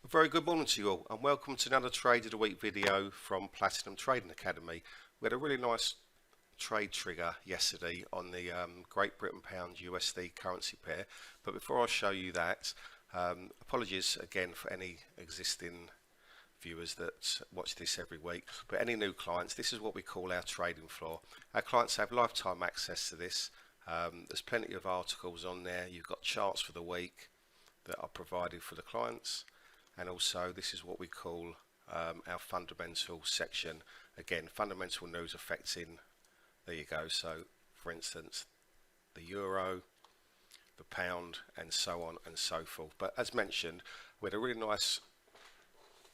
A very good morning to you all, and welcome to another Trade of the Week video from Platinum Trading Academy. We had a really nice trade trigger yesterday on the Great Britain Pound USD currency pair, but before I show you that, apologies again for any existing viewers that watch this every week, but any new clients, this is what we call our trading floor. Our clients have lifetime access to this. There's plenty of articles on there. You've got charts for the week that are provided for the clients. And also this is what we call our fundamental section. Again, fundamental news affecting, there you go. So for instance, the euro, the pound, and so on and so forth. But as mentioned, we had a really nice,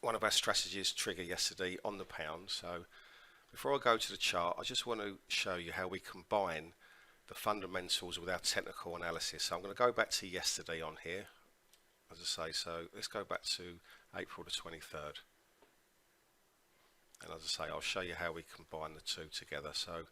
one of our strategies trigger yesterday on the pound. So before I go to the chart, I just want to show you how we combine the fundamentals with our technical analysis. So I'm going to go back to yesterday on here. As I say, so let's go back to April the 23rd, and as I say, I'll show you how we combine the two together. So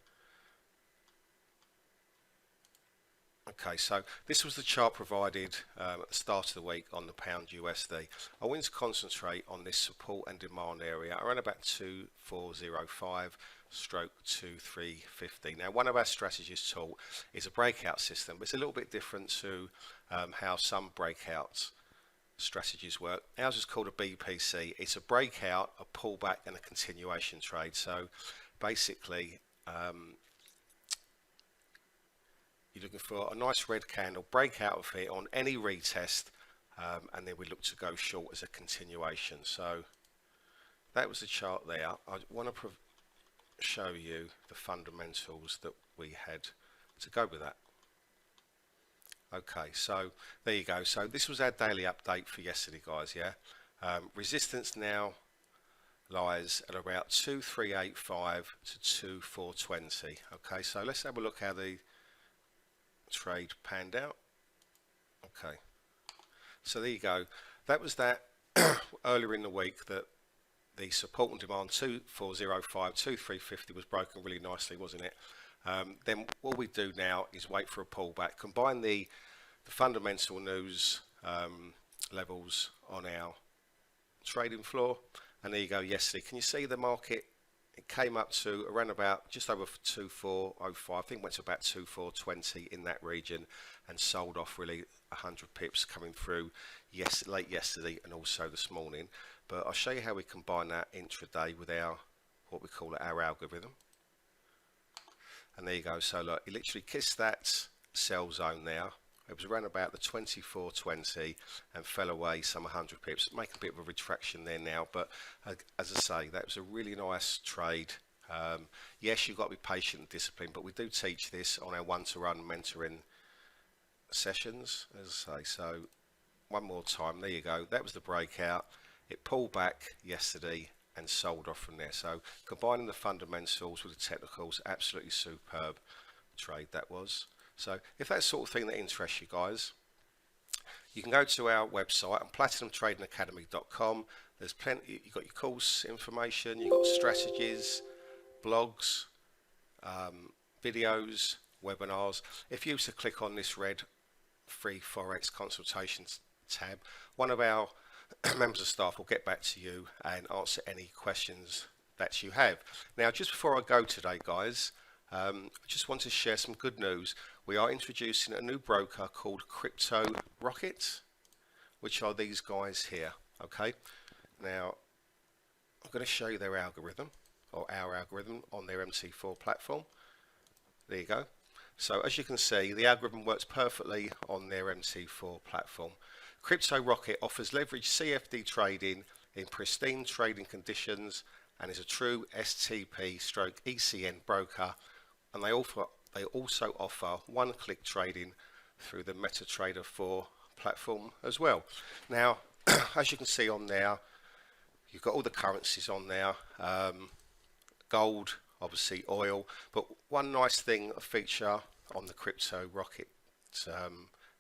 okay, so this was the chart provided at the start of the week on the pound USD. I want to concentrate on this support and demand area around about 2405 stroke 2350. Now, one of our strategies taught is a breakout system, but it's a little bit different to how some breakouts strategies work. Ours is called a BPC. It's a breakout, a pullback, and a continuation trade. So basically you're looking for a nice red candle, break out of here on any retest, and then we look to go short as a continuation. So that was the chart there. I want to show you the fundamentals that we had to go with that. Okay, so there you go. So this was our daily update for yesterday, guys. Yeah, resistance now lies at about 2385 to 2420. Okay, so let's have a look how the trade panned out. Okay, so there you go. That was that earlier in the week that the support and demand 2405 2350 was broken really nicely, wasn't it? Then what we do now is wait for a pullback, combine the fundamental news levels on our trading floor, and there you go. Yesterday, can you see the market? It came up to around about just over 2405. I think went to about 2420 in that region, and sold off really 100 pips coming through late yesterday and also this morning. But I'll show you how we combine that intraday with our what we call our algorithm. And there you go. So look, it literally kissed that sell zone there. It was around about the 2420 and fell away some 100 pips, making a bit of a retraction there now. But as I say, that was a really nice trade. Yes, you've got to be patient and disciplined, but we do teach this on our one-to-one mentoring sessions, as I say. So one more time, there you go. That was the breakout. It pulled back yesterday and sold off from there. So combining the fundamentals with the technicals, absolutely superb trade that was. So if that's the sort of thing that interests you guys, you can go to our website on platinumtradingacademy.com. There's plenty. You've got your course information, you've got strategies, blogs, videos, webinars. If you was to click on this red free Forex Consultation tab, one of our members of staff will get back to you and answer any questions that you have. Now, just before I go today, guys, I just want to share some good news. We are introducing a new broker called Crypto Rocket, which are these guys here. Okay, now I'm going to show you their algorithm, or our algorithm, on their MT4 platform. There you go. So as you can see, the algorithm works perfectly on their MT4 platform. Crypto Rocket offers leveraged CFD trading in pristine trading conditions and is a true STP/ECN broker, and they also offer one-click trading through the MetaTrader 4 platform as well. Now, as you can see on there, you've got all the currencies on there, gold, obviously oil, but one nice thing, a feature on the Crypto Rocket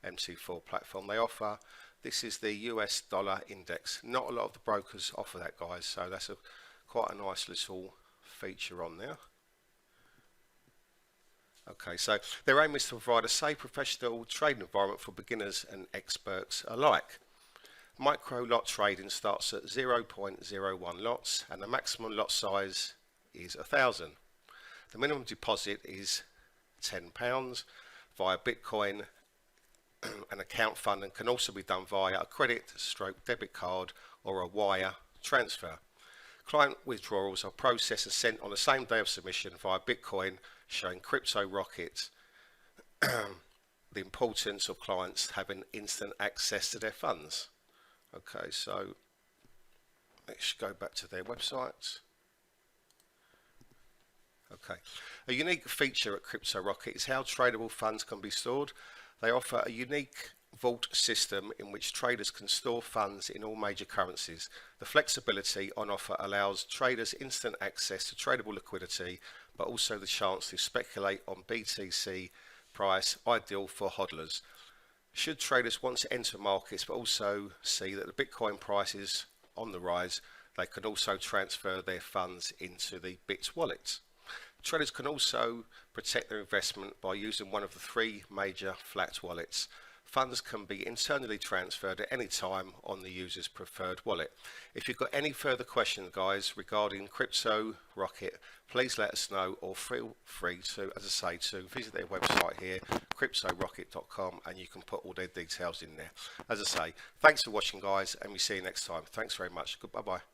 MT4 platform, they offer, this is the US dollar index. Not a lot of the brokers offer that, guys, so that's quite a nice little feature on there. Okay, so their aim is to provide a safe, professional trading environment for beginners and experts alike. Micro lot trading starts at 0.01 lots and the maximum lot size is 1,000. The minimum deposit is £10 via Bitcoin. An account funding can also be done via a credit/debit card or a wire transfer. Client withdrawals are processed and sent on the same day of submission via Bitcoin, showing Crypto Rocket the importance of clients having instant access to their funds. Okay, so let's go back to their website. Okay, a unique feature at Crypto Rocket is how tradable funds can be stored. They offer a unique vault system in which traders can store funds in all major currencies. The flexibility on offer allows traders instant access to tradable liquidity, but also the chance to speculate on BTC price, ideal for hodlers. Should traders want to enter markets but also see that the Bitcoin price is on the rise, they can also transfer their funds into the Bit wallet. Traders can also protect their investment by using one of the 3 major flat wallets. Funds can be internally transferred at any time on the user's preferred wallet. If you've got any further questions, guys, regarding Crypto Rocket, please let us know, or feel free to, as I say, to visit their website here, cryptorocket.com, and you can put all their details in there. As I say, thanks for watching, guys, and we see you next time. Thanks very much. Bye-bye.